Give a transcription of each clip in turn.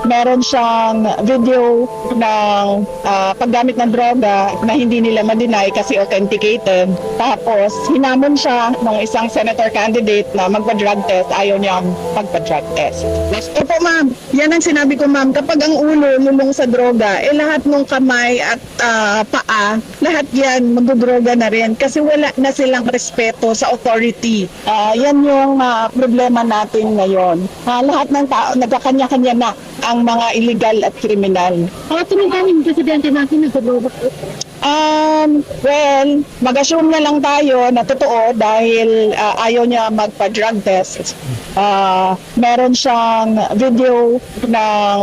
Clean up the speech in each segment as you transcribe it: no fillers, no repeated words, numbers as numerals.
meron siyang video ng paggamit ng droga na hindi nila ma-deny kasi authenticated. Tapos, hinamon siya ng isang senator candidate na magpa-drug test. Ayaw niyang magpa-drug test. Opo, ma'am. Yan ang sinabi ko, ma'am. Kapag ang ulo lulong sa droga, lahat ng kamay at paa, lahat yan magdodroga na rin kasi wala na silang respeto sa authority. Yan yung problema natin ngayon. Lahat ng tao, nagkakanya-kanya na ang mga illegal at kriminal. Tumigamin yung presidente natin nagdodroga po. Well, mag-assume na lang tayo na totoo dahil ayaw niya magpa-drug test. Meron siyang video ng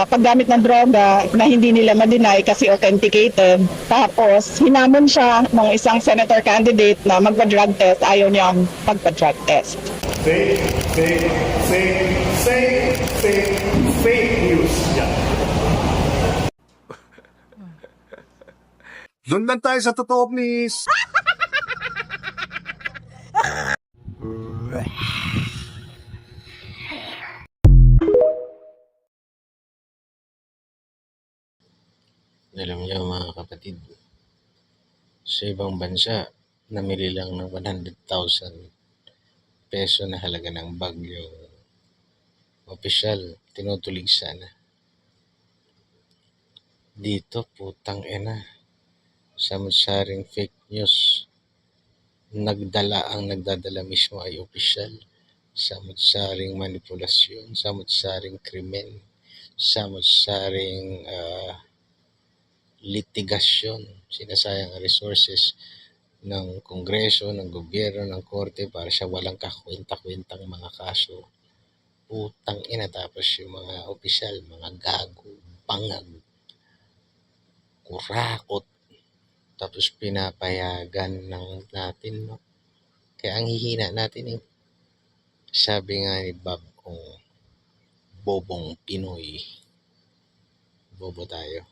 paggamit ng droga na hindi nila ma-deny kasi authenticated. Tapos, hinamon siya ng isang senator candidate na magpa-drug test. Ayaw niyang magpa-drug test. Fake news. Yan. Doon lang tayo sa totoo, please. Alam niyo mga kapatid, sa ibang bansa, namili lang ng 100,000 peso na halaga ng bag yung opisyal, tinutulig sana. Dito, putang ina, samot-saring fake news. Ang nagdadala mismo ay opisyal. Samot-saring manipulasyon, samot-saring krimen, samot-saring litigasyon, sinasayang ang resources ng Kongreso, ng gobyerno, ng korte para sa walang kakwenta-kwentang mga kaso. Putang ina, tapos yung mga opisyal, mga gago, bangag, kurakot, tapos pinapayagan natin, no? Kaya ang hihina natin eh. Sabi nga ni Bob kung bobong Pinoy, bobo tayo.